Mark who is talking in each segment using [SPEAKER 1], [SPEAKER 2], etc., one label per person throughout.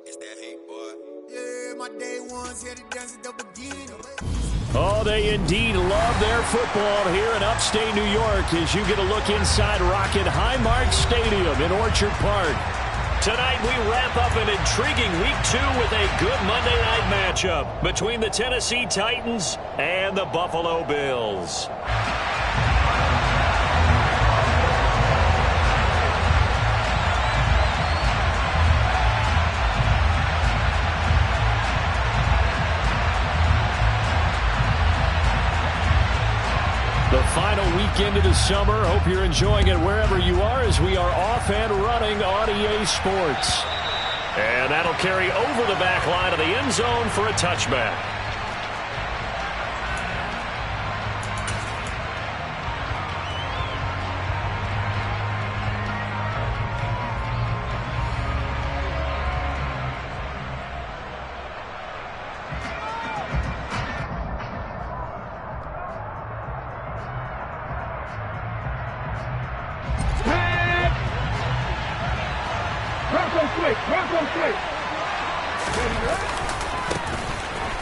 [SPEAKER 1] It's that hate, boy. Yeah, my day ones here to dance at the beginning.
[SPEAKER 2] Oh, they indeed love their football here in upstate New York as you get a look inside Rocket Highmark Stadium in Orchard Park. Tonight we wrap up an intriguing Week 2 with a good Monday night matchup between the Tennessee Titans and the Buffalo Bills. The final weekend of the summer. Hope you're enjoying it wherever you are as we are off and running on EA Sports. And that'll carry over the back line of the end zone for a touchback.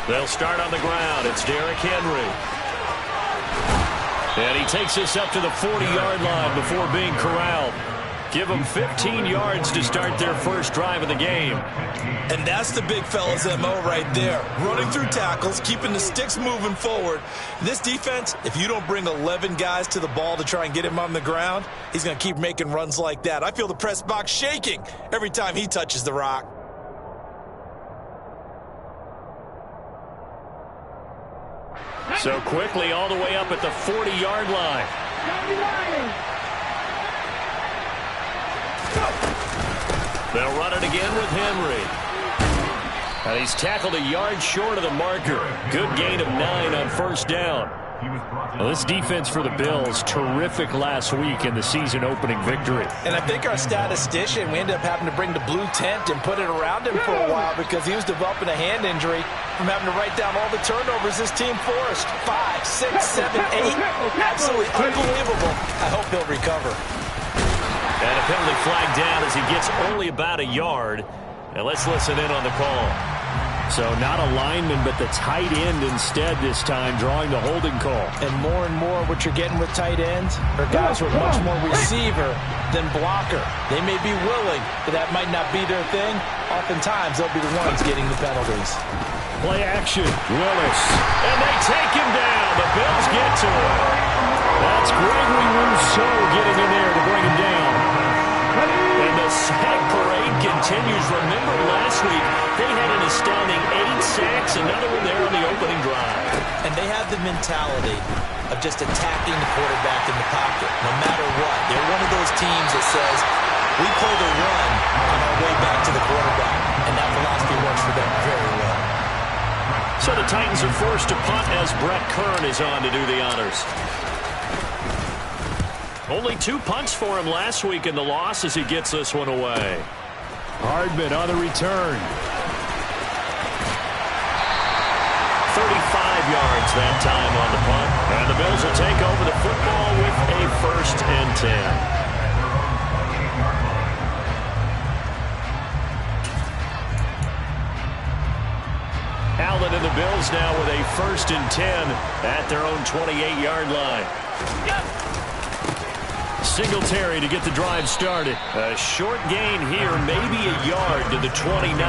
[SPEAKER 2] They'll start on the ground. It's Derrick Henry. And he takes us up to the 40-yard line before being corralled. Give them 15 yards to start their first drive of the game.
[SPEAKER 3] And that's the big fella's MO right there. Running through tackles, keeping the sticks moving forward. This defense, if you don't bring 11 guys to the ball to try and get him on the ground, he's going to keep making runs like that. I feel the press box shaking every time he touches the rock.
[SPEAKER 2] So quickly all the way up at the 40-yard line. They'll run it again with Henry. And he's tackled a yard short of the marker. Good gain of 9 on first down. Well, this defense for the Bills, terrific last week in the season-opening victory.
[SPEAKER 3] And I think our statistician, we ended up having to bring the blue tent and put it around him for a while because he was developing a hand injury from having to write down all the turnovers this team forced. 5, 6, 7, 8. Absolutely unbelievable. I hope he'll recover.
[SPEAKER 2] And a penalty flag down as he gets only about a yard. And let's listen in on the call. So not a lineman, but the tight end instead this time, drawing the holding call.
[SPEAKER 3] And more what you're getting with tight ends are guys who are much more receiver than blocker. They may be willing, but that might not be their thing. Oftentimes, they'll be the ones getting the penalties.
[SPEAKER 2] Play action, Willis. And they take him down. The Bills get to him. That's Gregory Rousseau getting in there to bring him down. And the sack parade continues. Remember last week, they had an astounding 8 sacks, another one there on the opening drive.
[SPEAKER 3] And they have the mentality of just attacking the quarterback in the pocket, no matter what. They're one of those teams that says, we play the run on our way back to the quarterback, and that philosophy works for them very well.
[SPEAKER 2] So the Titans are forced to punt as Brett Kern is on to do the honors. Only 2 punts for him last week in the loss as he gets this one away. Hardman on the return. 35 yards that time on the punt. And the Bills will take over the football with a 1st and 10. Allen and the Bills now with a 1st and 10 at their own 28-yard line. Singletary to get the drive started. A short gain here, maybe a yard to the 29.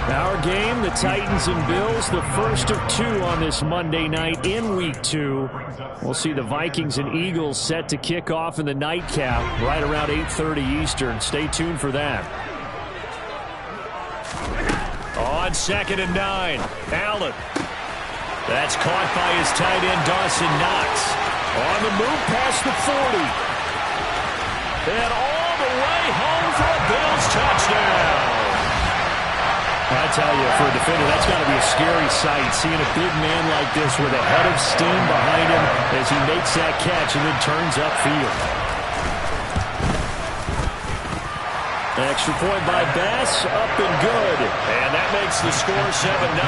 [SPEAKER 2] Our game, the Titans and Bills, the first of 2 on this Monday night in Week 2. We'll see the Vikings and Eagles set to kick off in the nightcap right around 8:30 Eastern. Stay tuned for that. On 2nd and 9, Allen. That's caught by his tight end, Dawson Knox. On the move past the 40. And all the way home for a Bills touchdown. I tell you, for a defender, that's got to be a scary sight, seeing a big man like this with a head of steam behind him as he makes that catch and then turns upfield. Extra point by Bass, up and good. And that makes the score 7-0.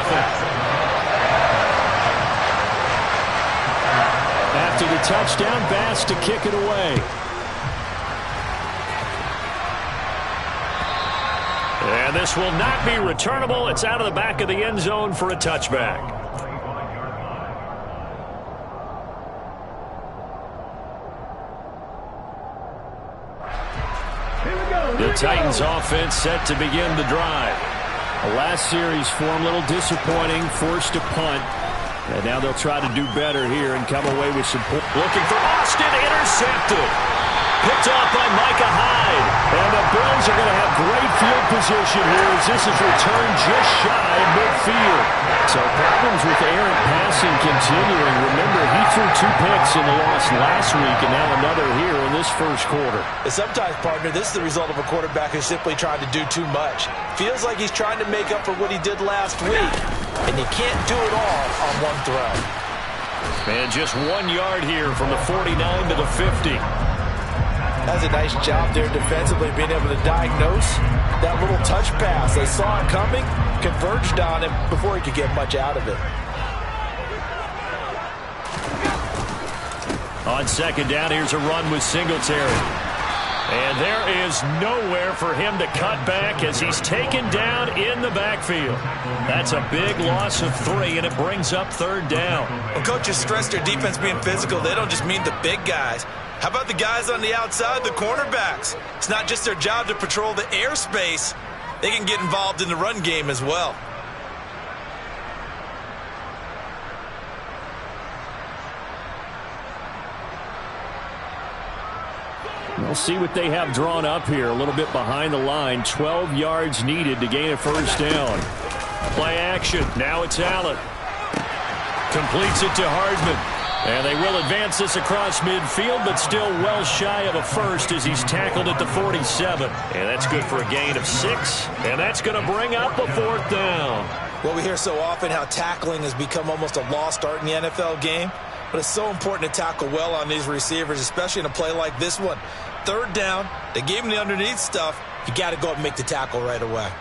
[SPEAKER 2] After the touchdown, Bass to kick it away. And this will not be returnable. It's out of the back of the end zone for a touchback. The Titans offense set to begin the drive. The last series for them a little disappointing, forced a punt. And now they'll try to do better here and come away with some points. Looking for Austin, intercepted. Picked off by Micah Hyde. And the Bills are going to have great field position here as this is returned just shy of midfield. So problems with errant passing continuing. Remember, he threw 2 picks in the loss last week and now another here in this first quarter.
[SPEAKER 3] Sometimes, partner, this is the result of a quarterback who's simply trying to do too much. Feels like he's trying to make up for what he did last week. And you can't do it all on one throw.
[SPEAKER 2] And just 1 yard here from the 49 to the 50.
[SPEAKER 3] That's a nice job there defensively, being able to diagnose that little touch pass. They saw it coming, converged on him before he could get much out of it.
[SPEAKER 2] On second down, here's a run with Singletary. And there is nowhere for him to cut back as he's taken down in the backfield. That's a big loss of 3, and it brings up third down.
[SPEAKER 3] When coaches stress their defense being physical, they don't just mean the big guys. How about the guys on the outside, the cornerbacks? It's not just their job to patrol the airspace. They can get involved in the run game as well.
[SPEAKER 2] We'll see what they have drawn up here. A little bit behind the line. 12 yards needed to gain a first down. Play action. Now it's Allen. Completes it to Hardman. And they will advance this across midfield, but still well shy of a first as he's tackled at the 47. And that's good for a gain of 6. And that's going to bring up a fourth down.
[SPEAKER 3] Well, we hear so often how tackling has become almost a lost art in the NFL game. But it's so important to tackle well on these receivers, especially in a play like this one. Third down, they gave him the underneath stuff. You got to go up and make the tackle right away.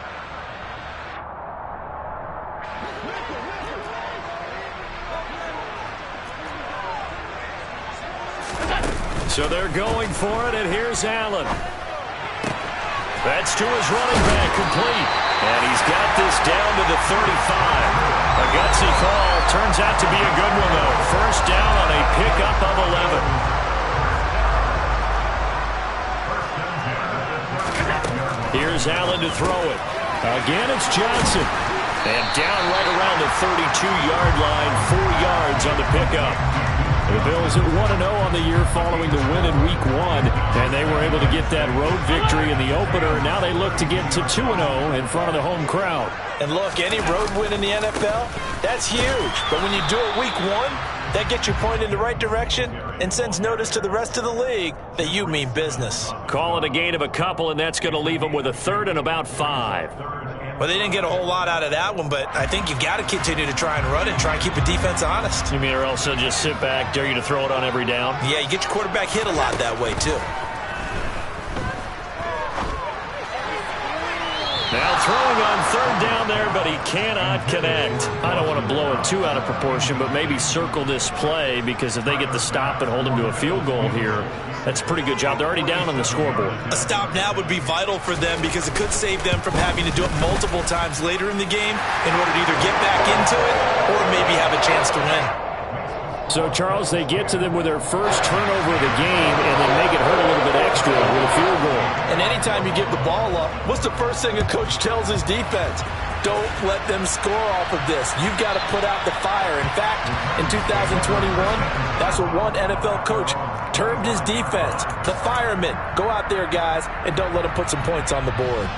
[SPEAKER 2] So they're going for it, and here's Allen. That's to his running back, complete. And he's got this down to the 35. A gutsy call. Turns out to be a good one, though. First down on a pickup of 11. Here's Allen to throw it. Again, it's Johnson. And down right around the 32-yard line, 4 yards on the pickup. The Bills at 1-0 on the year following the win in Week 1, and they were able to get that road victory in the opener, and now they look to get to 2-0 in front of the home crowd.
[SPEAKER 3] And look, any road win in the NFL, that's huge. But when you do it Week 1, that gets you pointed in the right direction and sends notice to the rest of the league that you mean business.
[SPEAKER 2] Call it a gain of a couple, and that's going to leave them with a third and about 5.
[SPEAKER 3] Well, they didn't get a whole lot out of that one, but I think you've got to continue to try and run it, try and keep the defense honest.
[SPEAKER 2] You mean, or else they'll just sit back, dare you to throw it on every down?
[SPEAKER 3] Yeah, you get your quarterback hit a lot that way, too.
[SPEAKER 2] Now throwing on third down there, but he cannot connect. I don't want to blow it too out of proportion, but maybe circle this play, because if they get the stop and hold him to a field goal here, that's a pretty good job. They're already down on the scoreboard.
[SPEAKER 3] A stop now would be vital for them because it could save them from having to do it multiple times later in the game in order to either get back into it or maybe have a chance to win.
[SPEAKER 2] So, Charles, they get to them with their first turnover of the game and then make it hurt a little bit extra with a field goal.
[SPEAKER 3] And anytime you give the ball up, what's the first thing a coach tells his defense? Don't let them score off of this. You've got to put out the fire. In fact, in 2021, that's what one NFL coach termed his defense. The firemen. Go out there, guys, and don't let them put some points on the board.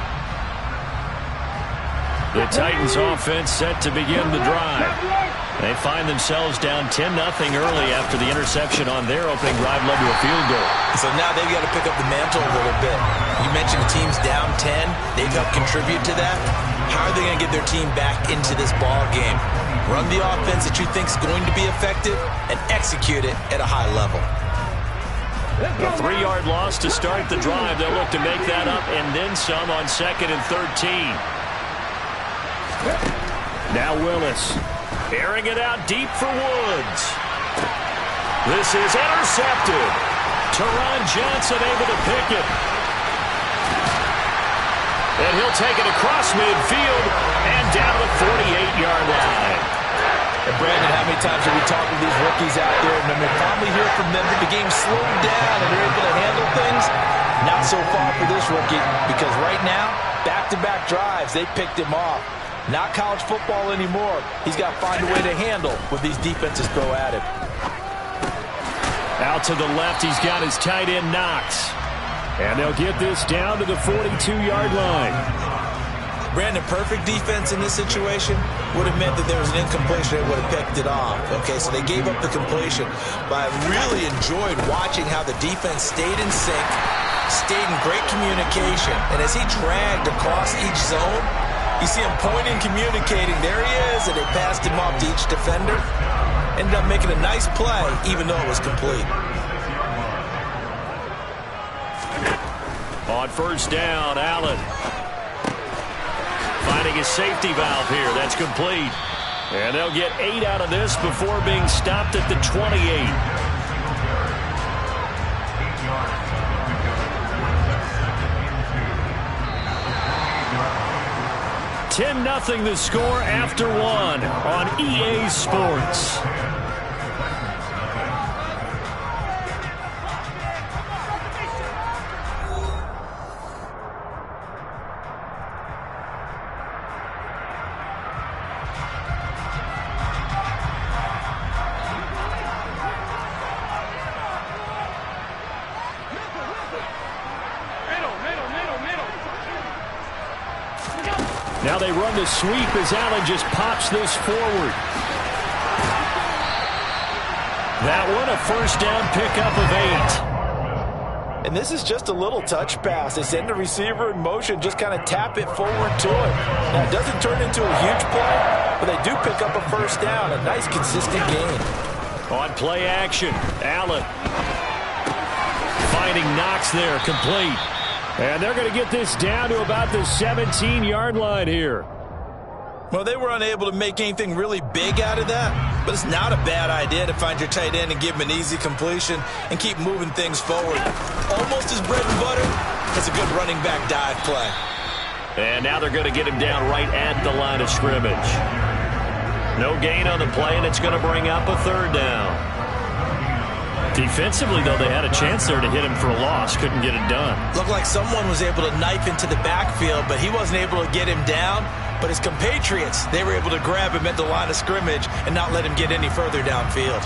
[SPEAKER 2] The Titans offense set to begin the drive. They find themselves down 10-0 early after the interception on their opening drive led to a field goal.
[SPEAKER 3] So now they've got to pick up the mantle a little bit. You mentioned the team's down 10. They've helped contribute to that. How are they going to get their team back into this ball game? Run the offense that you think is going to be effective and execute it at a high level.
[SPEAKER 2] A 3-yard loss to start the drive. They'll look to make that up and then some on 2nd and 13. Now Willis. Airing it out deep for Woods. This is intercepted. Teron Johnson able to pick it. And he'll take it across midfield and down the 48-yard line.
[SPEAKER 3] And Brandon, how many times have we talked to these rookies out there, and we finally hear from them that the game slowed down and they're able to handle things? Not so far for this rookie, because right now, back-to-back drives, they picked him off. Not college football anymore. He's got to find a way to handle what these defenses throw at him.
[SPEAKER 2] Out to the left, he's got his tight end, Knox. And they'll get this down to the 42-yard line.
[SPEAKER 3] Brandon, perfect defense in this situation would have meant that there was an incompletion that would have picked it off. Okay, so they gave up the completion. But I really enjoyed watching how the defense stayed in sync, stayed in great communication. And as he dragged across each zone, you see him pointing, communicating. There he is, and they passed him off to each defender. Ended up making a nice play, even though it was complete.
[SPEAKER 2] On first down, Allen. Finding his safety valve here. That's complete. And they'll get 8 out of this before being stopped at the 28. 10-0 the score after 1 on EA Sports. Now they run the sweep as Allen just pops this forward. That one a first down pickup of 8.
[SPEAKER 3] And this is just a little touch pass. They send the receiver in motion, just kind of tap it forward to him. Now, it doesn't turn into a huge play, but they do pick up a first down. A nice, consistent gain.
[SPEAKER 2] On play action, Allen finding Knox there, complete. And they're going to get this down to about the 17-yard line here.
[SPEAKER 3] Well, they were unable to make anything really big out of that, but it's not a bad idea to find your tight end and give him an easy completion and keep moving things forward. Almost his bread and butter. It's a good running back dive play.
[SPEAKER 2] And now they're going to get him down right at the line of scrimmage. No gain on the play, and it's going to bring up a third down. Defensively, though, they had a chance there to hit him for a loss. Couldn't get it done.
[SPEAKER 3] Looked like someone was able to knife into the backfield, but he wasn't able to get him down. But his compatriots, they were able to grab him at the line of scrimmage and not let him get any further downfield.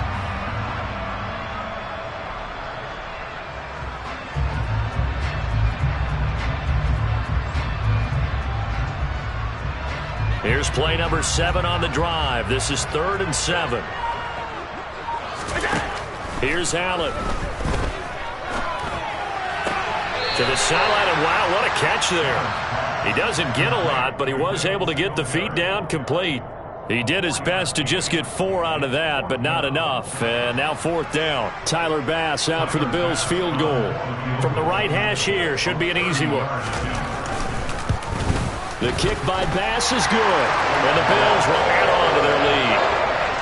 [SPEAKER 2] Here's play number 7 on the drive. This is 3rd and 7. Here's Allen. To the sideline, and wow, what a catch there. He doesn't get a lot, but he was able to get the feet down complete. He did his best to just get 4 out of that, but not enough. And now 4th down. Tyler Bass out for the Bills field goal. From the right hash here, should be an easy one. The kick by Bass is good, and the Bills will add on to their lead.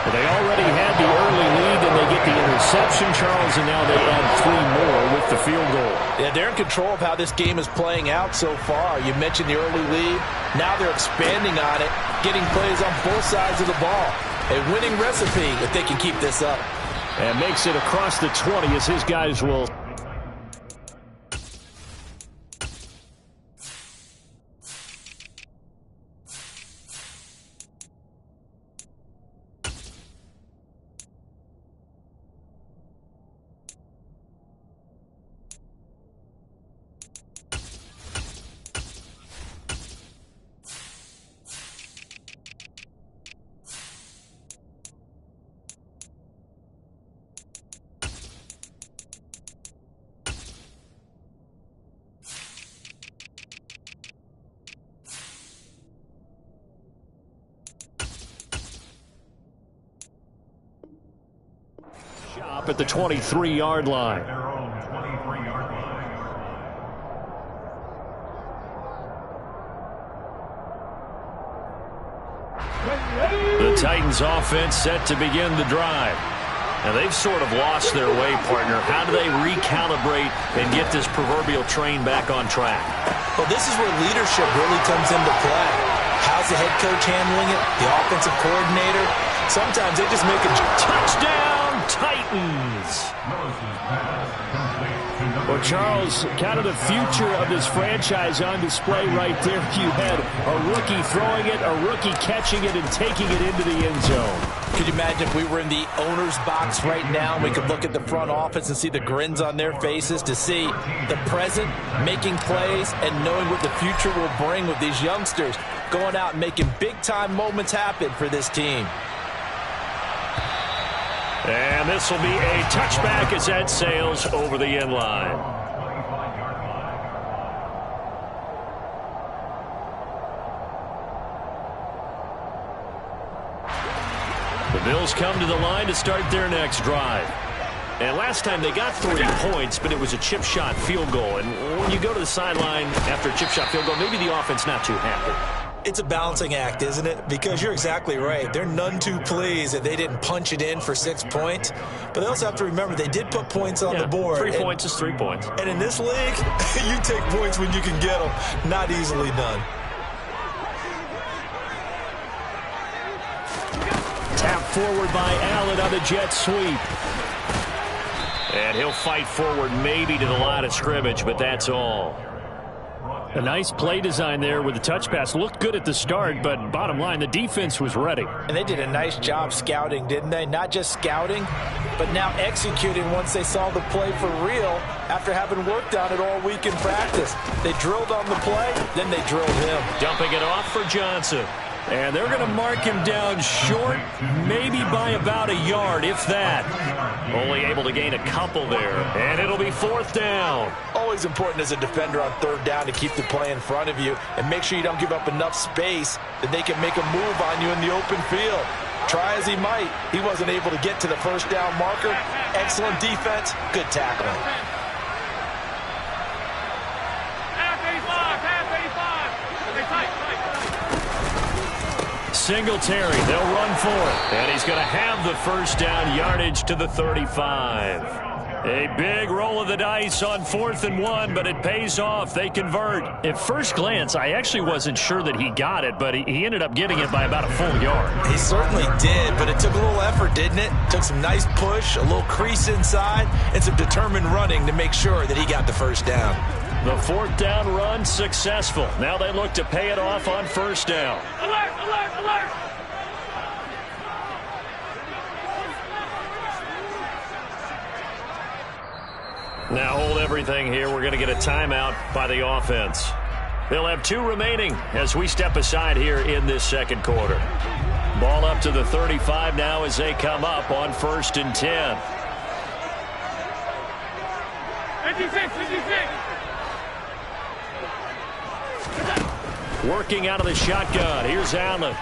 [SPEAKER 2] Well, they already had the early lead, and they get the interception, Charles, and now they add 3 more with the field goal.
[SPEAKER 3] Yeah, they're in control of how this game is playing out so far. You mentioned the early lead. Now they're expanding on it, getting plays on both sides of the ball. A winning recipe if they can keep this up.
[SPEAKER 2] And makes it across the 20 as his guys will... Shop at the 23-yard line. The Titans offense set to begin the drive. Now, they've sort of lost their way, partner. How do they recalibrate and get this proverbial train back on track?
[SPEAKER 3] Well, this is where leadership really comes into play. How's the head coach handling it? The offensive coordinator? Sometimes they just make a
[SPEAKER 2] touchdown, Titans. Well, Charles, kind of the future of this franchise on display right there. You had a rookie throwing it, a rookie catching it, and taking it into the end zone.
[SPEAKER 3] Could you imagine if we were in the owner's box right now and we could look at the front office and see the grins on their faces, to see the present making plays and knowing what the future will bring with these youngsters going out and making big-time moments happen for this team.
[SPEAKER 2] And this will be a touchback as that sails over the end line. The Bills come to the line to start their next drive. And last time they got 3 points, but it was a chip shot field goal. And when you go to the sideline after a chip shot field goal, maybe the offense not too happy.
[SPEAKER 3] It's a balancing act, isn't it? Because you're exactly right. They're none too pleased that they didn't punch it in for 6 points. But they also have to remember they did put points on the board.
[SPEAKER 2] 3 points is 3 points.
[SPEAKER 3] And in this league, you take points when you can get them. Not easily done.
[SPEAKER 2] Tap forward by Allen on the jet sweep. And he'll fight forward maybe to the line of scrimmage, but that's all. A nice play design there with the touch pass. Looked good at the start, but bottom line, the defense was ready.
[SPEAKER 3] And they did a nice job scouting, didn't they? Not just scouting, but now executing once they saw the play for real after having worked on it all week in practice. They drilled on the play, then they drilled him.
[SPEAKER 2] Dumping it off for Johnson. And they're going to mark him down short, maybe by about a yard, if that. Only able to gain a couple there, and it'll be 4th down.
[SPEAKER 3] Always important as a defender on 3rd down to keep the play in front of you and make sure you don't give up enough space that they can make a move on you in the open field. Try as he might, he wasn't able to get to the 1st down marker. Excellent defense, good tackling.
[SPEAKER 2] Singletary, they'll run for it. And he's going to have the 1st down, yardage to the 35. A big roll of the dice on 4th and 1, but it pays off. They convert. At first glance, I actually wasn't sure that he got it, but he ended up getting it by about a full yard.
[SPEAKER 3] He certainly did, but it took a little effort, didn't it? Took some nice push, a little crease inside, and some determined running to make sure that he got the 1st down.
[SPEAKER 2] The 4th down run successful. Now they look to pay it off on 1st down.
[SPEAKER 4] Alert, alert, alert!
[SPEAKER 2] Now hold everything here. We're going to get a timeout by the offense. They'll have 2 remaining as we step aside here in this 2nd quarter. Ball up to the 35 now as they come up on 1st and 10.
[SPEAKER 4] 56, 56!
[SPEAKER 2] Working out of the shotgun. Here's Allen.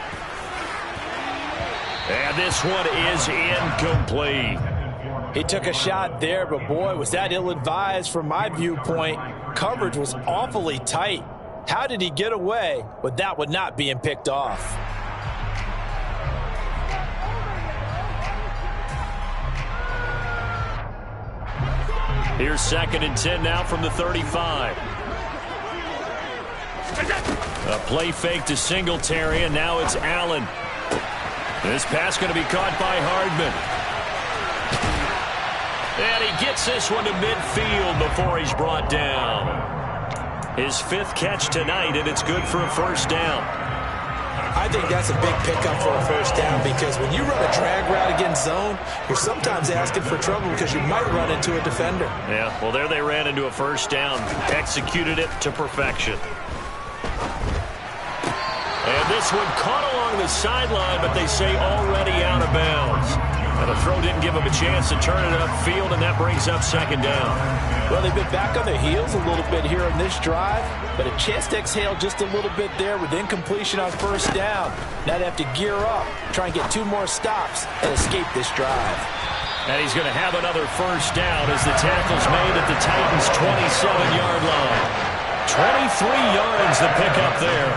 [SPEAKER 2] And this one is incomplete.
[SPEAKER 3] He took a shot there, but boy, was that ill-advised from my viewpoint. Coverage was awfully tight. How did he get away with that one not being picked off?
[SPEAKER 2] Here's 2nd and 10 now from the 35. A play fake to Singletary, and now it's Allen. This pass going to be caught by Hardman. And he gets this one to midfield before he's brought down. His 5th catch tonight, and it's good for a 1st down.
[SPEAKER 3] I think that's a big pickup for a 1st down, because when you run a drag route against zone, you're sometimes asking for trouble because you might run into a defender.
[SPEAKER 2] Yeah, well, there they ran into a 1st down. Executed it to perfection. And this one caught along the sideline, but they say already out of bounds. And the throw didn't give him a chance to turn it upfield, and that brings up 2nd down.
[SPEAKER 3] Well, they've been back on their heels a little bit here in this drive, but a chance to exhale just a little bit there with incompletion on 1st down. Now they have to gear up, try and get 2 more stops, and escape this drive.
[SPEAKER 2] And he's going to have another 1st down as the tackle's made at the Titans' 27-yard line. 23 yards the pickup there.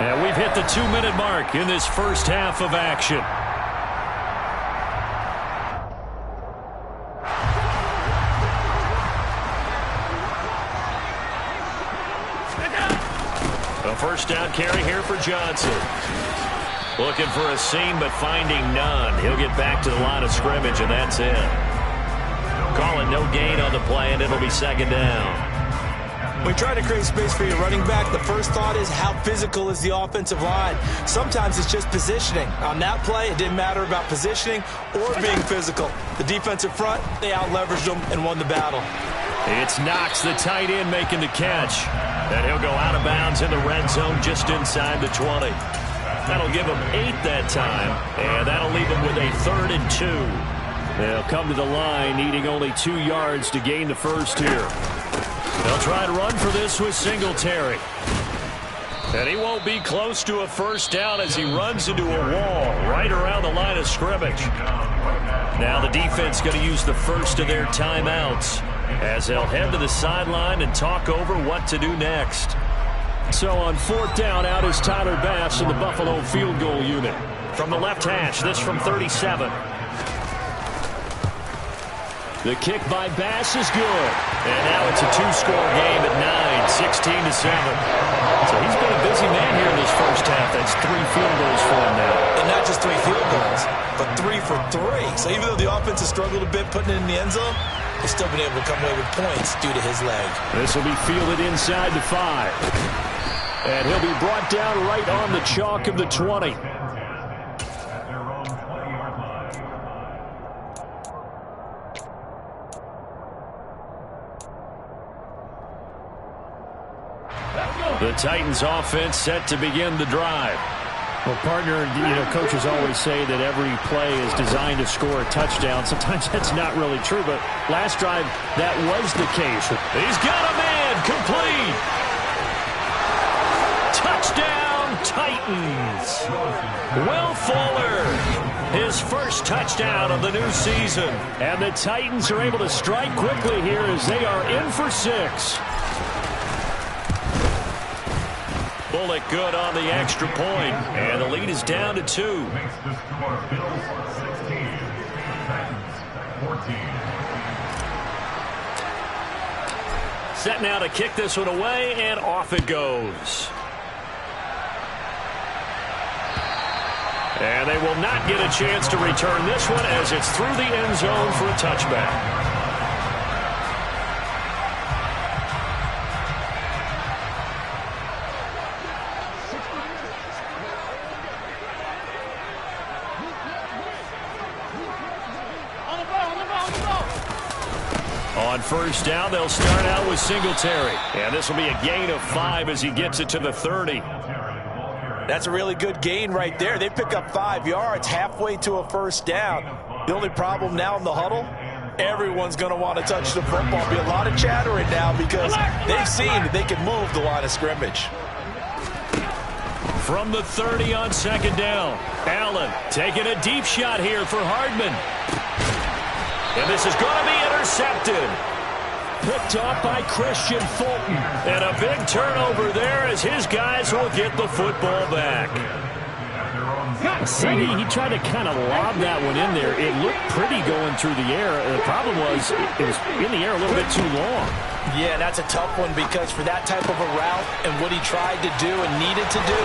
[SPEAKER 2] And we've hit the 2-minute mark in this 1st half of action. A first down carry here for Johnson. Looking for a seam, but finding none. He'll get back to the line of scrimmage, and that's it. Call it no gain on the play, and it'll be second down.
[SPEAKER 3] When you try to create space for your running back, the first thought is how physical is the offensive line. Sometimes it's just positioning. On that play, it didn't matter about positioning or being physical. The defensive front, they out-leveraged them and won the battle.
[SPEAKER 2] It's Knox, the tight end, making the catch. And he'll go out of bounds in the red zone just inside the 20. That'll give him 8 that time, and that'll leave him with a 3rd and 2. They'll come to the line, needing only 2 yards to gain the first here. They'll try to run for this with Singletary. And he won't be close to a first down as he runs into a wall right around the line of scrimmage. Now the defense going to use the first of their timeouts as they'll head to the sideline and talk over what to do next. So on 4th down, out is Tyler Bass in the Buffalo field goal unit. From the left hash, this from 37. The kick by Bass is good. And now it's a 2-score game at 9, 16-7. So he's been a busy man here in this first half. That's 3 field goals for him now.
[SPEAKER 3] And not just 3 field goals, but 3 for 3. So even though the offense has struggled a bit putting it in the end zone, they've still been able to come away with points due to his leg.
[SPEAKER 2] This will be fielded inside the 5. And he'll be brought down right on the chalk of the 20. The Titans offense set to begin the drive. Well, partner, coaches always say that every play is designed to score a touchdown. Sometimes that's not really true, but last drive, that was the case. He's got a man, complete. Touchdown, Titans. Will Fuller, his first touchdown of the new season. And the Titans are able to strike quickly here as they are in for 6. Bullock good on the extra point, and the lead is down to 2. Set now to kick this one away, and off it goes. And they will not get a chance to return this one as it's through the end zone for a touchback. On first down, they'll start out with Singletary. And this will be a gain of 5 as he gets it to the 30.
[SPEAKER 3] That's a really good gain right there. They pick up 5 yards halfway to a first down. The only problem now in the huddle, everyone's going to want to touch the football. Be a lot of chattering now because they've seen that they can move the line of scrimmage.
[SPEAKER 2] From the 30 on second down, Allen taking a deep shot here for Hardman. And this is going to be intercepted. Picked off by Christian Fulton. And a big turnover there as his guys will get the football back. See, he tried to kind of lob that one in there. It looked pretty going through the air. The problem was it was in the air a little bit too long.
[SPEAKER 3] Yeah, that's a tough one because for that type of a route and what he tried to do and needed to do,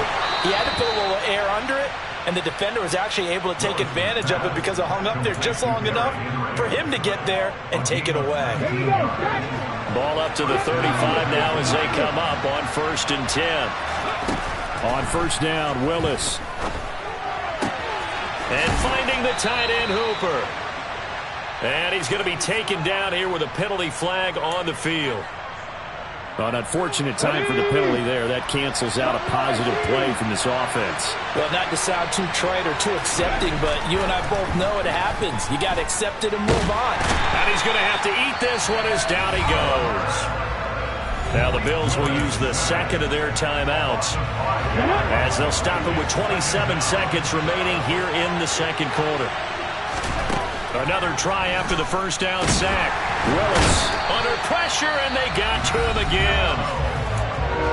[SPEAKER 3] he had to put a little air under it. And the defender was actually able to take advantage of it because it hung up there just long enough for him to get there and take it away.
[SPEAKER 2] Ball up to the 35 now as they come up on 1st and 10. On first down, Willis. And finding the tight end, Hooper. And he's going to be taken down here with a penalty flag on the field. An unfortunate time for the penalty there. That cancels out a positive play from this offense.
[SPEAKER 3] Well, not to sound too trite or too accepting, but you and I both know it happens. You got to accept it and move on.
[SPEAKER 2] And he's going to have to eat this one as down he goes. Now the Bills will use the second of their timeouts as they'll stop it with 27 seconds remaining here in the second quarter. Another try after the first down sack. Willis under pressure, and they got to him again.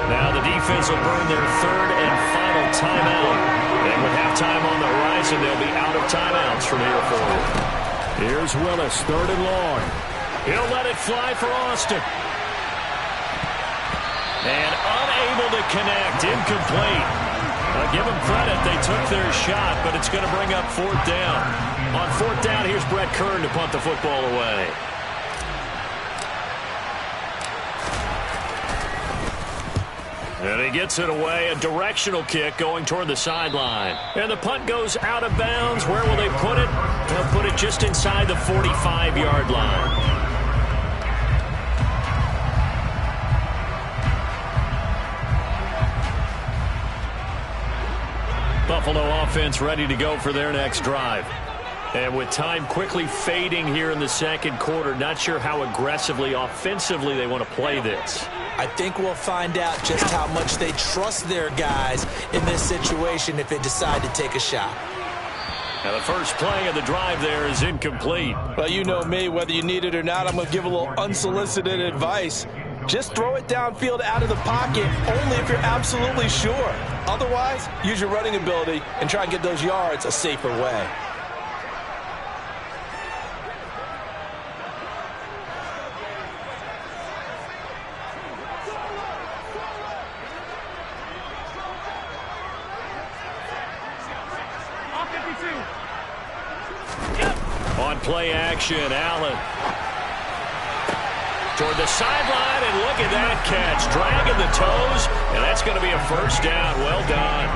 [SPEAKER 2] Now the defense will burn their 3rd and final timeout. And with halftime on the horizon, they'll be out of timeouts from here forward. Here's Willis, 3rd and long. He'll let it fly for Austin. And unable to connect. Incomplete. Give them credit. They took their shot, but it's going to bring up fourth down. On fourth down, here's Brett Kern to punt the football away. And he gets it away, a directional kick going toward the sideline. And the punt goes out of bounds. Where will they put it? They'll put it just inside the 45-yard line. Buffalo offense ready to go for their next drive. And with time quickly fading here in the second quarter, not sure how aggressively, offensively they want to play this.
[SPEAKER 3] I think we'll find out just how much they trust their guys in this situation if they decide to take a shot.
[SPEAKER 2] Now the first play of the drive there is incomplete.
[SPEAKER 3] Well, you know me, whether you need it or not, I'm going to give a little unsolicited advice. Just throw it downfield out of the pocket only if you're absolutely sure. Otherwise, use your running ability and try and get those yards a safer way.
[SPEAKER 2] On play action, Allen. Toward the sideline, and look at that catch. Dragging the toes, and that's going to be a first down. Well done.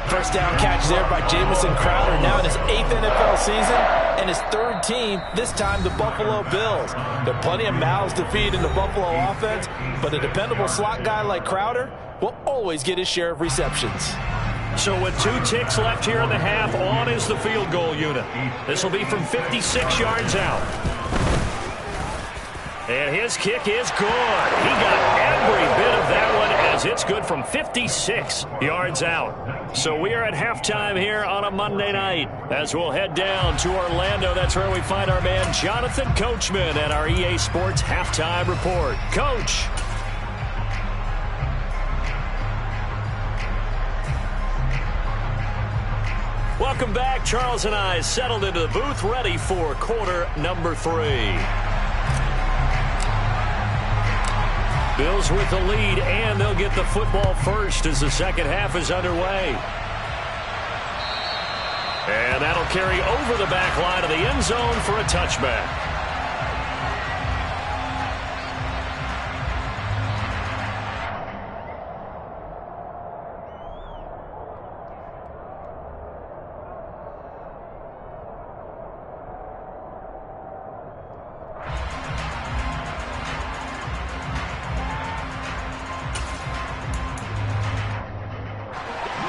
[SPEAKER 3] First down catch there by Jamison Crowder, now in his 8th NFL season and his 3rd team, this time the Buffalo Bills. There are plenty of mouths to feed in the Buffalo offense, but a dependable slot guy like Crowder will always get his share of receptions.
[SPEAKER 2] So with 2 ticks left here in the half, on is the field goal unit. This will be from 56 yards out. And his kick is good. He got every bit of that one as it's good from 56 yards out. So we are at halftime here on a Monday night as we'll head down to Orlando. That's where we find our man Jonathan Coachman at our EA Sports Halftime Report. Coach. Welcome back. Charles and I settled into the booth, ready for quarter number 3. Bills with the lead, and they'll get the football first as the second half is underway. And that'll carry over the back line of the end zone for a touchback.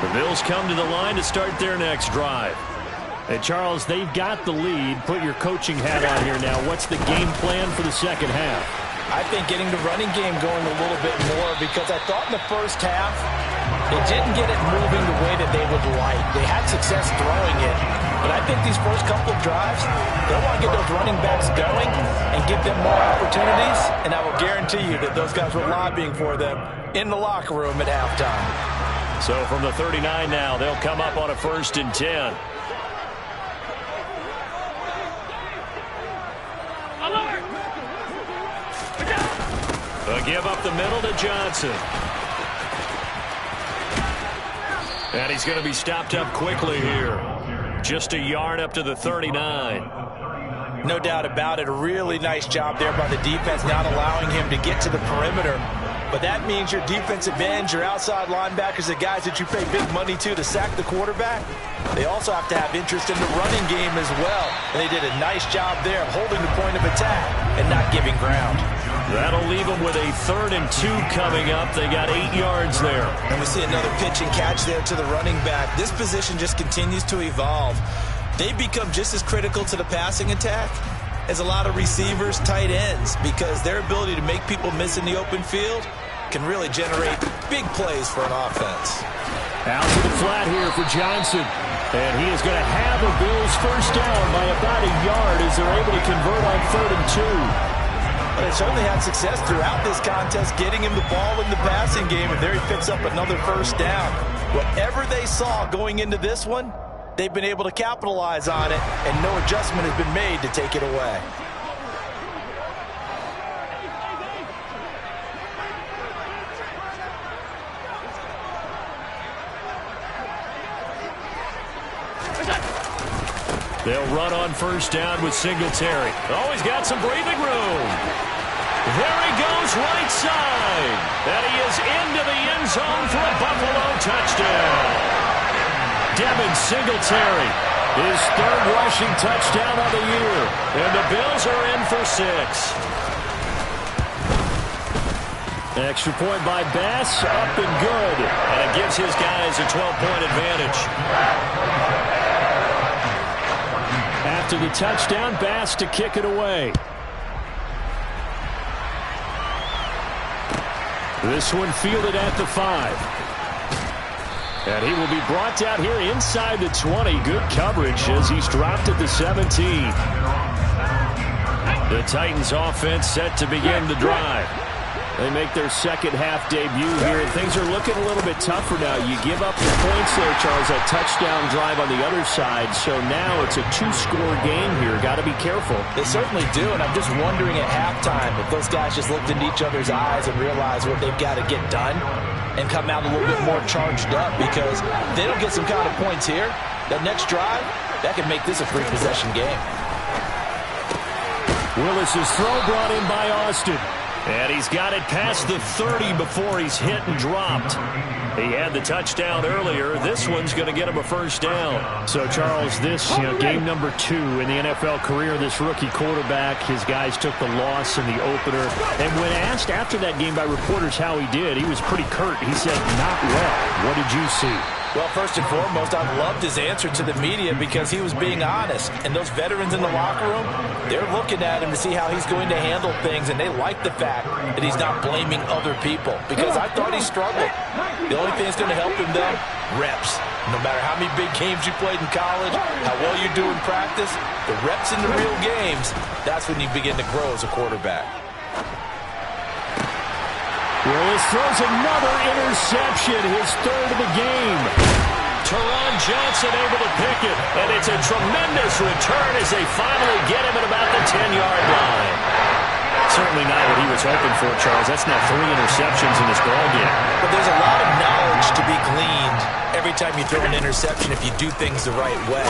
[SPEAKER 2] The Bills come to the line to start their next drive. Hey, Charles, they've got the lead. Put your coaching hat on here now. What's the game plan for the second half?
[SPEAKER 3] I think getting the running game going a little bit more, because I thought in the first half they didn't get it moving the way that they would like. They had success throwing it, but I think these first couple of drives, they want to get those running backs going and give them more opportunities, and I will guarantee you that those guys were lobbying for them in the locker room at halftime.
[SPEAKER 2] So from the 39 now, they'll come up on a 1st and 10. They'll give up the middle to Johnson. And he's going to be stopped up quickly here. Just a yard up to the 39.
[SPEAKER 3] No doubt about it. A really nice job there by the defense, not allowing him to get to the perimeter. But that means your defensive ends, your outside linebackers, the guys that you pay big money to sack the quarterback, they also have to have interest in the running game as well. And they did a nice job there of holding the point of attack and not giving ground.
[SPEAKER 2] That'll leave them with a 3rd and 2 coming up. They got 8 yards there.
[SPEAKER 3] And we see another pitch and catch there to the running back. This position just continues to evolve. They become just as critical to the passing attack as a lot of receivers, tight ends, because their ability to make people miss in the open field can really generate big plays for an offense.
[SPEAKER 2] Out to the flat here for Johnson. And he is going to have a Bills first down by about a yard as they're able to convert on 3rd and 2.
[SPEAKER 3] But they certainly had success throughout this contest, getting him the ball in the passing game, and there he picks up another first down. Whatever they saw going into this one, they've been able to capitalize on it, and no adjustment has been made to take it away.
[SPEAKER 2] They'll run on first down with Singletary. Oh, he's got some breathing room. There he goes right side. And he is into the end zone for a Buffalo touchdown. Devin Singletary, his third rushing touchdown of the year. And the Bills are in for 6. Extra point by Bass, up and good. And it gives his guys a 12-point advantage. After the touchdown, Bass to kick it away. This one fielded at the 5. And he will be brought down here inside the 20. Good coverage as he's dropped at the 17. The Titans offense set to begin the drive. They make their second half debut here, and things are looking a little bit tougher now. You give up the points there, Charles, that touchdown drive on the other side. So now it's a 2-score game here. Got to be careful.
[SPEAKER 3] They certainly do, and I'm just wondering at halftime if those guys just looked into each other's eyes and realized what they've got to get done and come out a little bit more charged up, because if they don't get some kind of points here, that next drive, that could make this a 3-possession game.
[SPEAKER 2] Willis's throw brought in by Austin. And he's got it past the 30 before he's hit and dropped. He had the touchdown earlier. This one's going to get him a first down. So, Charles, this game number 2 in the NFL career, this rookie quarterback, his guys took the loss in the opener. And when asked after that game by reporters how he did, he was pretty curt. He said, not well. What did you see?
[SPEAKER 3] Well, first and foremost, I loved his answer to the media because he was being honest. And those veterans in the locker room, they're looking at him to see how he's going to handle things, and they like the fact that he's not blaming other people, because I thought he struggled. The only thing that's going to help him, though, reps. No matter how many big games you played in college, how well you do in practice, the reps in the real games, that's when you begin to grow as a quarterback.
[SPEAKER 2] Willis throws another interception, his third of the game. Teron Johnson able to pick it, and it's a tremendous return as they finally get him at about the 10-yard line. Certainly not what he was hoping for, Charles. That's now 3 interceptions in this ballgame.
[SPEAKER 3] But there's a lot of knowledge to be gleaned every time you throw an interception if you do things the right way.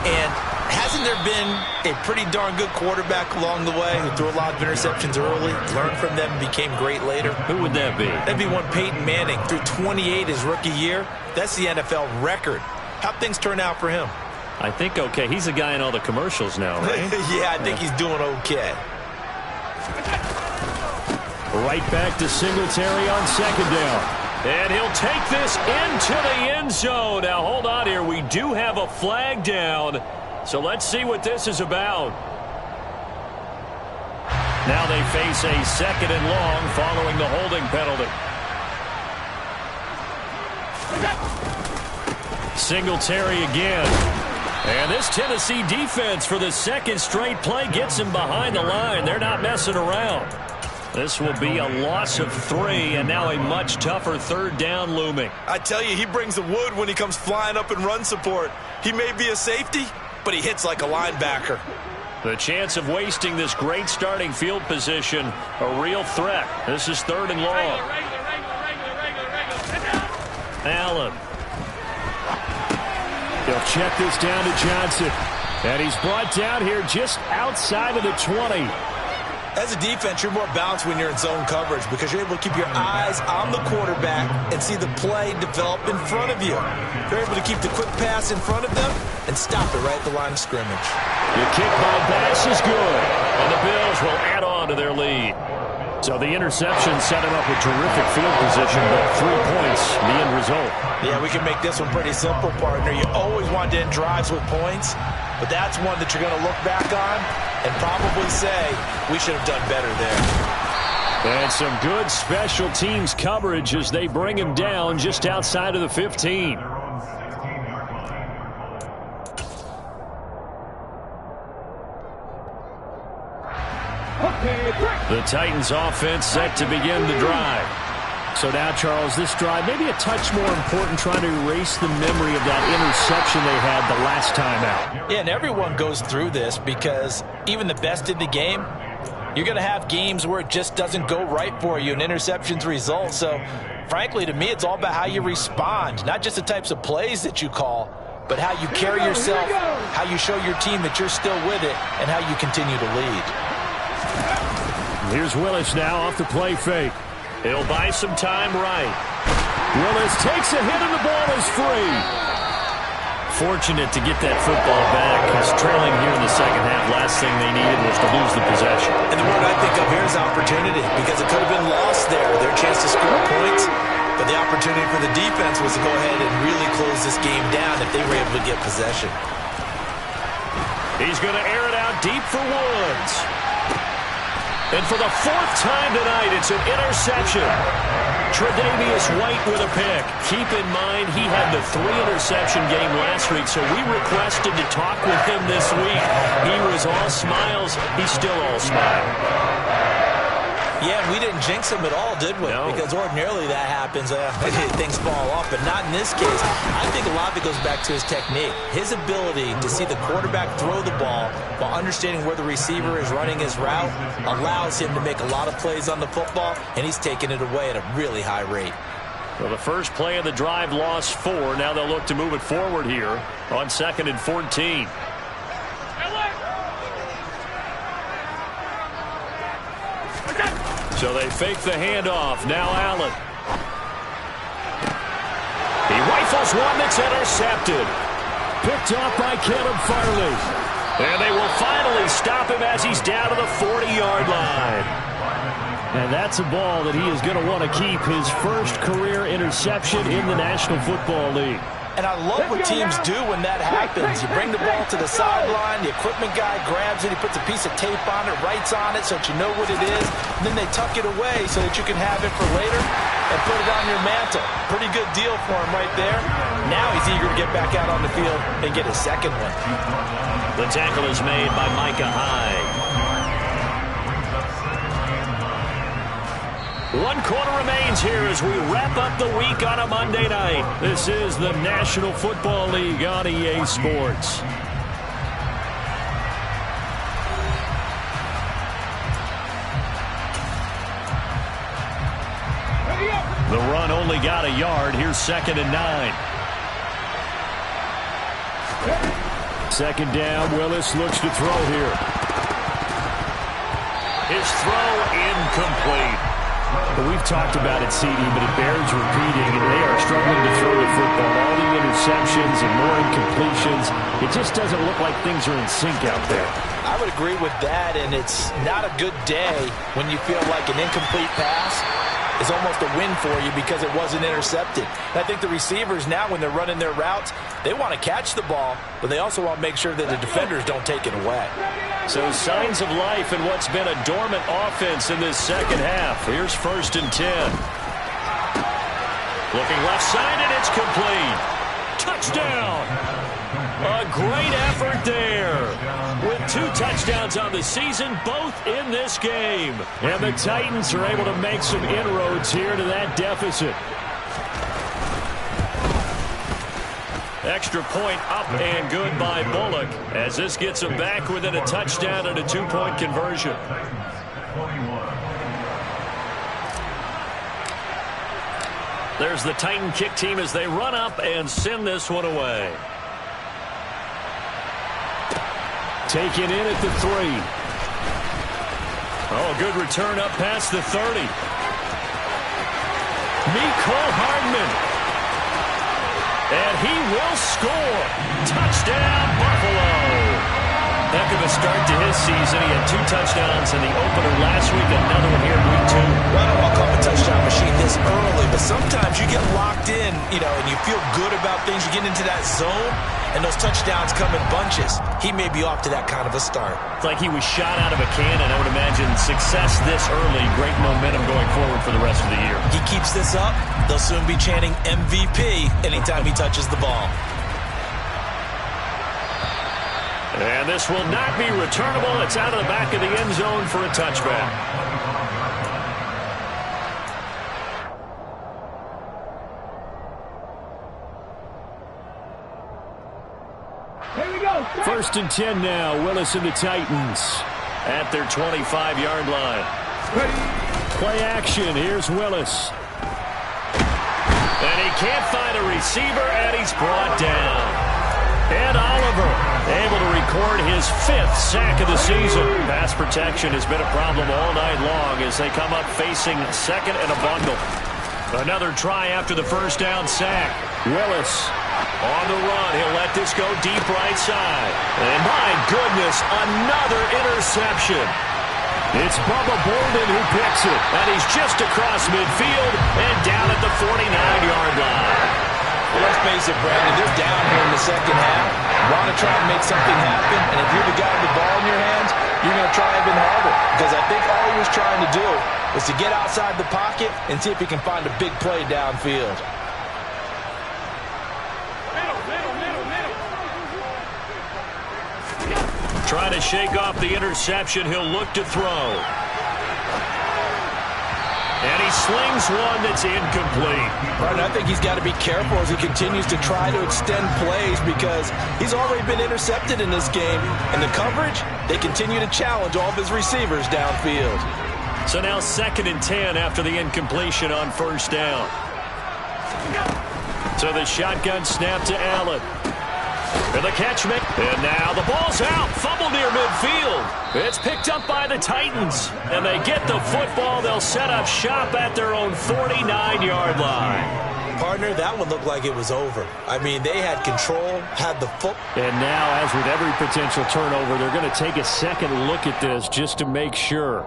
[SPEAKER 3] And hasn't there been a pretty darn good quarterback along the way who threw a lot of interceptions early, learned from them, and became great later?
[SPEAKER 2] Who would that be?
[SPEAKER 3] That'd be one Peyton Manning. Threw 28 his rookie year. That's the NFL record. How'd things turn out for him?
[SPEAKER 2] I think okay. He's a guy in all the commercials now, right?
[SPEAKER 3] Yeah, I think he's doing okay.
[SPEAKER 2] Right back to Singletary on second down. And he'll take this into the end zone. Now, hold on here. We do have a flag down. So let's see what this is about. Now they face a second and long following the holding penalty. Singletary again. And this Tennessee defense for the second straight play gets him behind the line. They're not messing around. This will be a loss of 3, and now a much tougher third down looming.
[SPEAKER 3] I tell you, he brings the wood when he comes flying up in run support. He may be a safety, but he hits like a linebacker.
[SPEAKER 2] The chance of wasting this great starting field position, a real threat. This is third and long. Allen. They'll check this down to Johnson. And he's brought down here just outside of the 20.
[SPEAKER 3] As a defense, you're more balanced when you're in zone coverage because you're able to keep your eyes on the quarterback and see the play develop in front of you. You're able to keep the quick pass in front of them and stop it right at the line of scrimmage.
[SPEAKER 2] The kick by Bass is good, and the Bills will add on to their lead. So the interception set him up with terrific field position, but 3 points, the end result.
[SPEAKER 3] Yeah, we can make this one pretty simple, partner. You always want to end drives with points, but that's one that you're going to look back on and probably say, we should have done better there.
[SPEAKER 2] And some good special teams coverage as they bring him down just outside of the 15. The Titans offense set to begin the drive. So now, Charles, this drive maybe a touch more important, trying to erase the memory of that interception they had the last time out.
[SPEAKER 3] Yeah, and everyone goes through this because even the best in the game, you're going to have games where it just doesn't go right for you and interceptions result. So, frankly, to me, it's all about how you respond, not just the types of plays that you call, but how you carry yourself, how you show your team that you're still with it, and how you continue to lead.
[SPEAKER 2] Here's Willis now off the play fake. He'll buy some time right. Willis takes a hit and the ball is free. Fortunate to get that football back, because trailing here in the second half, last thing they needed was to lose the possession.
[SPEAKER 3] And the word I think of here is opportunity, because it could have been lost there, their chance to score points. But the opportunity for the defense was to go ahead and really close this game down if they were able to get possession.
[SPEAKER 2] He's going to air it out deep for Woods. And for the fourth time tonight, it's an interception. Tre'Davious White with a pick. Keep in mind, he had the 3-interception game last week, so we requested to talk with him this week. He was all smiles. He's still all smile.
[SPEAKER 3] Yeah, we didn't jinx him at all, did we?
[SPEAKER 2] No.
[SPEAKER 3] Because ordinarily that happens. Things fall off, but not in this case. I think a lot of it goes back to his technique. His ability to see the quarterback throw the ball while understanding where the receiver is running his route allows him to make a lot of plays on the football, and he's taking it away at a really high rate.
[SPEAKER 2] Well, the first play of the drive lost 4. Now they'll look to move it forward here on 2nd and 14. So they fake the handoff. Now Allen. He rifles one that's intercepted. Picked off by Caleb Farley. And they will finally stop him as he's down to the 40-yard line. And that's a ball that he is going to want to keep, his first career interception in the National Football League.
[SPEAKER 3] And I love what teams do when that happens. You bring the ball to the sideline, the equipment guy grabs it, he puts a piece of tape on it, writes on it so that you know what it is, and then they tuck it away so that you can have it for later and put it on your mantle. Pretty good deal for him right there. Now he's eager to get back out on the field and get his second one.
[SPEAKER 2] The tackle is made by Micah Hyde. 1 quarter remains here as we wrap up the week on a Monday night. This is the National Football League on EA Sports. The run only got a yard. Here's 2nd and 9. 2nd down. Willis looks to throw here. His throw incomplete. We've talked about it, CD, but it bears repeating, and they are struggling to throw the football. All the interceptions and more incompletions. It just doesn't look like things are in sync out there.
[SPEAKER 3] I would agree with that, and it's not a good day when you feel like an incomplete pass is almost a win for you because it wasn't intercepted. And I think the receivers now, when they're running their routes, they want to catch the ball, but they also want to make sure that the defenders don't take it away.
[SPEAKER 2] So signs of life in what's been a dormant offense in this second half. Here's 1st and 10. Looking left side, and it's complete. Touchdown! A great effort there. With 2 touchdowns on the season, both in this game. And the Titans are able to make some inroads here to that deficit. Extra point up and good by Bullock as this gets them back within a touchdown and a 2-point conversion. There's the Titan kick team as they run up and send this one away. Taken in at the 3. Oh, good return up past the 30. Mecole Hardman. And he will score. Touchdown, Buffalo. Heck of a start to his season. He had 2 touchdowns in the opener last week, another one here in week 2.
[SPEAKER 3] Well, I don't want to call him a touchdown machine this early, but sometimes you get locked in, and you feel good about things. You get into that zone, and those touchdowns come in bunches. He may be off to that kind of a start.
[SPEAKER 2] It's like he was shot out of a cannon. I would imagine success this early, great momentum going forward for the rest of the year.
[SPEAKER 3] He keeps this up, they'll soon be chanting MVP anytime he touches the ball.
[SPEAKER 2] And this will not be returnable. It's out of the back of the end zone for a touchback.
[SPEAKER 4] Here we go.
[SPEAKER 2] 1st and 10 now. Willis and the Titans at their 25-yard line. Play action. Here's Willis. And he can't find a receiver, and he's brought down. Ed Oliver able to record his 5th sack of the season. Pass protection has been a problem all night long as they come up facing second and a bundle. Another try after the first down sack. Willis on the run. He'll let this go deep right side. And my goodness, another interception. It's Bubba Bolden who picks it. And he's just across midfield and down at the 49-yard line.
[SPEAKER 3] Well, let's face it, Brandon, they're down here in the second half. Want to try and make something happen, and if you're the guy with the ball in your hands, you're going to try even harder. Because I think all he was trying to do was to get outside the pocket and see if he can find a big play downfield.
[SPEAKER 2] Trying to shake off the interception, he'll look to throw. And he slings one that's incomplete.
[SPEAKER 3] Right, I think he's got to be careful as he continues to try to extend plays because he's already been intercepted in this game. And the coverage, they continue to challenge all of his receivers downfield.
[SPEAKER 2] So now 2nd and 10 after the incompletion on first down. So the shotgun snap to Allen. And the catch made. And now the ball's out. Fumble near midfield. It's picked up by the Titans. And they get the football. They'll set up shop at their own 49-yard line.
[SPEAKER 3] Partner, that one looked like it was over. I mean, they had control, had the foot.
[SPEAKER 2] And now, as with every potential turnover, they're going to take a second look at this just to make sure.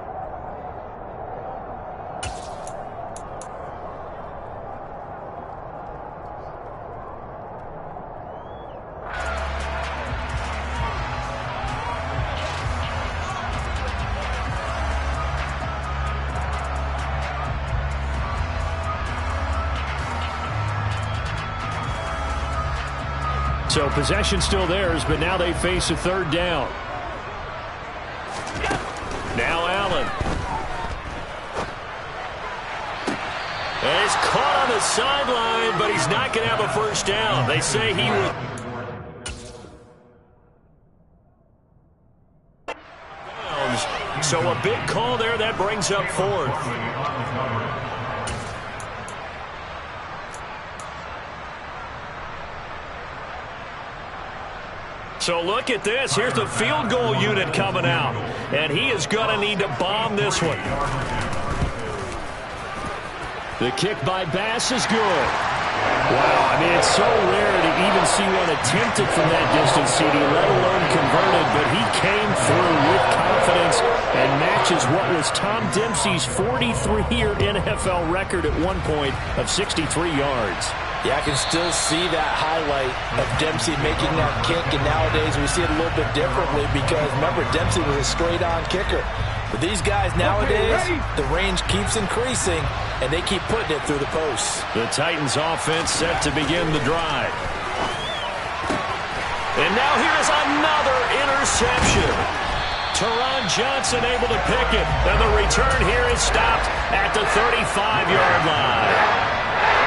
[SPEAKER 2] So possession still theirs, but now they face a 3rd down. Now Allen. And he's caught on the sideline, but he's not going to have a first down. They say he would. So a big call there that brings up 4th. So look at this. Here's the field goal unit coming out. And he is going to need to bomb this one. The kick by Bass is good. Wow, I mean, it's so rare to even see one attempted from that distance, CD, let alone converted. But he came through with confidence and matches what was Tom Dempsey's 43-year NFL record at one point of 63 yards.
[SPEAKER 3] Yeah, I can still see that highlight of Dempsey making that kick, and nowadays we see it a little bit differently because, remember, Dempsey was a straight-on kicker. But these guys nowadays, the range keeps increasing, and they keep putting it through the posts.
[SPEAKER 2] The Titans offense set to begin the drive. And now here's another interception. Teron Johnson able to pick it, and the return here is stopped at the 35-yard line.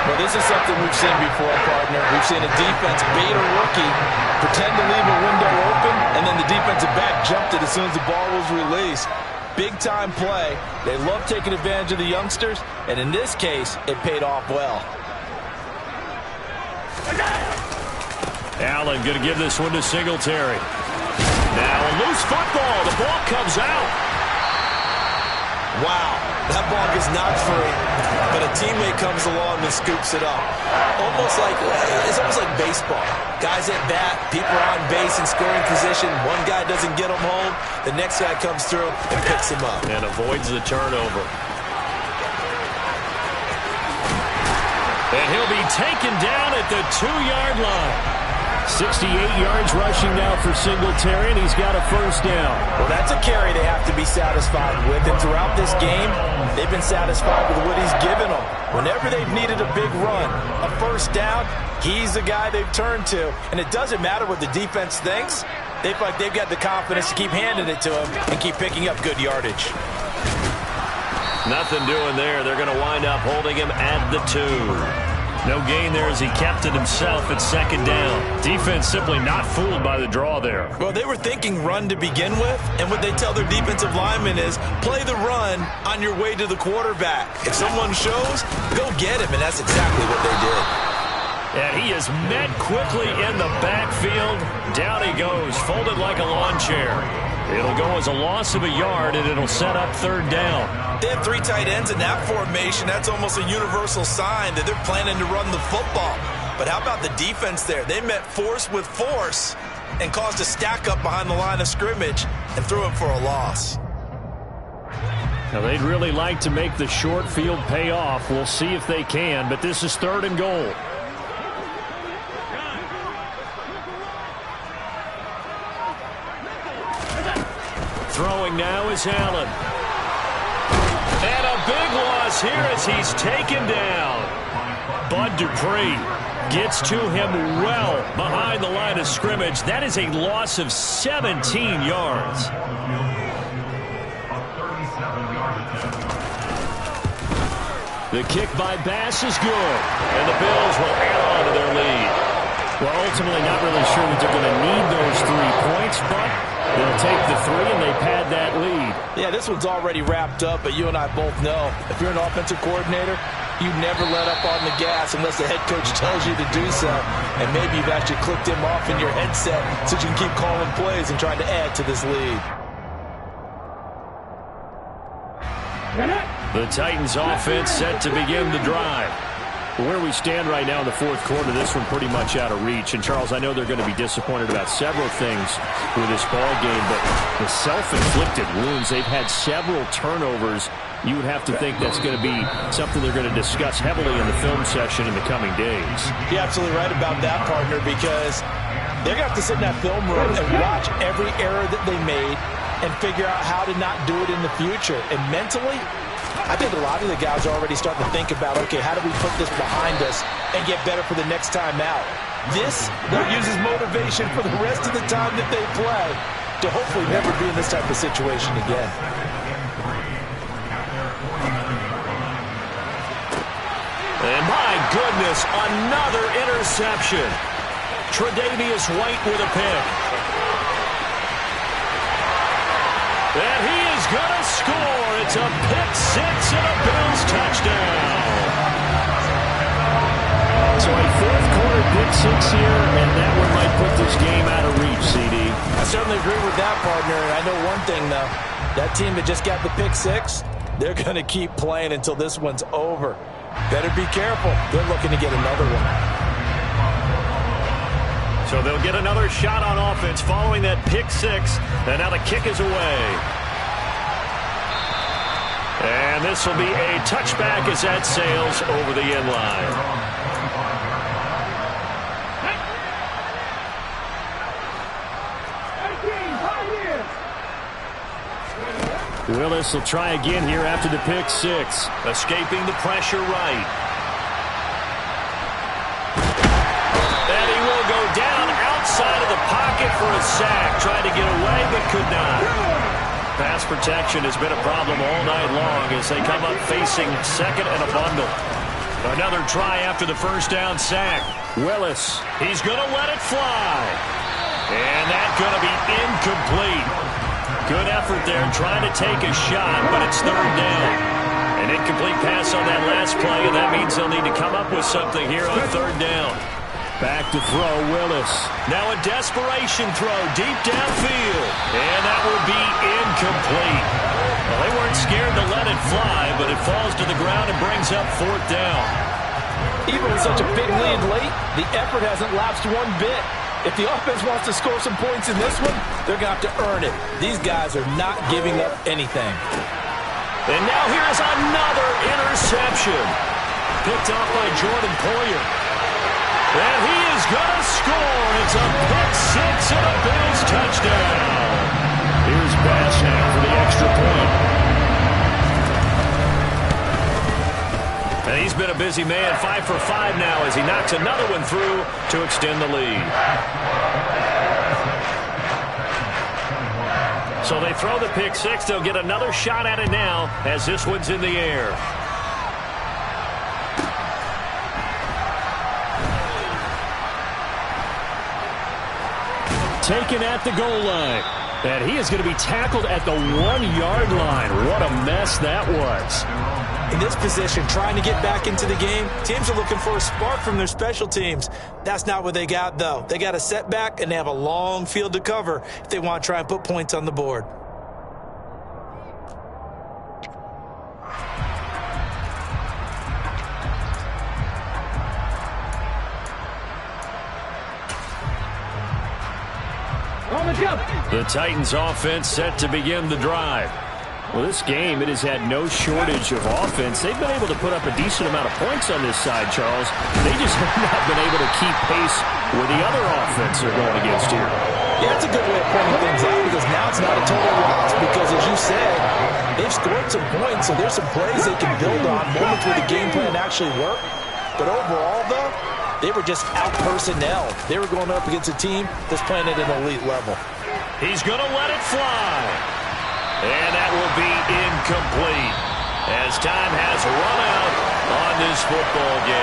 [SPEAKER 3] Well, this is something we've seen before, partner. We've seen a defense bait a rookie, pretend to leave a window open, and then the defensive back jumped it as soon as the ball was released. Big-time play. They love taking advantage of the youngsters, and in this case, it paid off well.
[SPEAKER 2] Allen going to give this one to Singletary. Now a loose football. The ball comes out.
[SPEAKER 3] Wow, that ball gets knocked free, but a teammate comes along and scoops it up. It's almost like baseball. Guys at bat, people are on base in scoring position. One guy doesn't get him home. The next guy comes through and picks him up.
[SPEAKER 2] And avoids the turnover. And he'll be taken down at the 2-yard line. 68 yards rushing now for Singletary, and he's got a first down.
[SPEAKER 3] Well, that's a carry they have to be satisfied with, and throughout this game, they've been satisfied with what he's given them. Whenever they've needed a big run, a first down, he's the guy they've turned to. And it doesn't matter what the defense thinks. They feel like they've got the confidence to keep handing it to him and keep picking up good yardage.
[SPEAKER 2] Nothing doing there. They're going to wind up holding him at the 2. No gain there as he kept it himself at second down. Defense simply not fooled by the draw there.
[SPEAKER 3] Well, they were thinking run to begin with, and what they tell their defensive linemen is play the run on your way to the quarterback. If someone shows, go get him, and that's exactly what they did.
[SPEAKER 2] And he is met quickly in the backfield. Down he goes, folded like a lawn chair. It'll go as a loss of a yard, and it'll set up third down.
[SPEAKER 3] They have 3 tight ends in that formation. That's almost a universal sign that they're planning to run the football. But how about the defense there? They met force with force and caused a stack up behind the line of scrimmage and threw him for a loss.
[SPEAKER 2] Now, they'd really like to make the short field pay off. We'll see if they can, but this is 3rd and goal. Throwing now is Allen. And a big loss here as he's taken down. Bud Dupree gets to him well behind the line of scrimmage. That is a loss of 17 yards. The kick by Bass is good, and the Bills will add on to their lead. Well, ultimately not really sure that they're going to need those 3 points, but they'll take the 3 and they pad that lead.
[SPEAKER 3] Yeah, this one's already wrapped up, but you and I both know if you're an offensive coordinator, you never let up on the gas unless the head coach tells you to do so. And maybe you've actually clicked him off in your headset so you can keep calling plays and trying to add to this lead.
[SPEAKER 2] The Titans offense set to begin the drive. Where we stand right now in the 4th quarter, this one pretty much out of reach. And, Charles, I know they're going to be disappointed about several things with this ball game, but the self-inflicted wounds, they've had several turnovers. You would have to think that's going to be something they're going to discuss heavily in the film session in the coming days.
[SPEAKER 3] You're absolutely right about that, partner, because they're going to have to sit in that film room and watch every error that they made and figure out how to not do it in the future. And mentally, I think a lot of the guys are already starting to think about, okay, how do we put this behind us and get better for the next time out? This, they'll use as motivation for the rest of the time that they play to hopefully never be in this type of situation again.
[SPEAKER 2] And my goodness, another interception. Tre'Davious White with a pick. And he is going to score. It's a pick-6 and a Bills touchdown. So a 4th quarter pick-6 here, and that one might put this game out of reach, CD.
[SPEAKER 3] I certainly agree with that, partner. And I know one thing, though. That team that just got the pick-6, they're going to keep playing until this one's over. Better be careful. They're looking to get another one.
[SPEAKER 2] So they'll get another shot on offense following that pick-6, and now the kick is away. And this will be a touchback as that sails over the end line. Willis will try again here after the pick-6, escaping the pressure right. And he will go down outside of the pocket for a sack. Tried to get away, but could not. Pass protection has been a problem all night long as they come up facing 2nd and a bundle. Another try after the first down sack. Willis, he's going to let it fly. And that's going to be incomplete. Good effort there trying to take a shot, but it's 3rd down. An incomplete pass on that last play, and that means they'll need to come up with something here on 3rd down. Back to throw, Willis. Now a desperation throw deep downfield. And that will be incomplete. Well, they weren't scared to let it fly, but it falls to the ground and brings up 4th down.
[SPEAKER 3] Even with such a big lead late, the effort hasn't lapsed one bit. If the offense wants to score some points in this one, they're going to have to earn it. These guys are not giving up anything.
[SPEAKER 2] And now here's another interception. Picked off by Jordan Poyer. And he is going to score. It's a pick-6 and a Bills touchdown. Here's Bass now for the extra point. And he's been a busy man, 5 for 5 now as he knocks another one through to extend the lead. So they throw the pick-6. They'll get another shot at it now as this one's in the air. Taken at the goal line. And he is going to be tackled at the 1-yard line. What a mess that was.
[SPEAKER 3] In this position, trying to get back into the game, teams are looking for a spark from their special teams. That's not what they got, though. They got a setback, and they have a long field to cover if they want to try and put points on the board.
[SPEAKER 4] On the jump.
[SPEAKER 2] The Titans offense set to begin the drive. Well, this game, it has had no shortage of offense. They've been able to put up a decent amount of points on this side, Charles. They just have not been able to keep pace with the other offense they're going against here.
[SPEAKER 3] Yeah, that's a good way of pointing things out because now it's not a total loss because, as you said, they've scored some points, so there's some plays they can build on, moments where the game plan actually worked. But overall, though, they were just out-personnel. They were going up against a team that's playing at an elite level.
[SPEAKER 2] He's going to let it fly. And that will be incomplete as time has run out on this football game.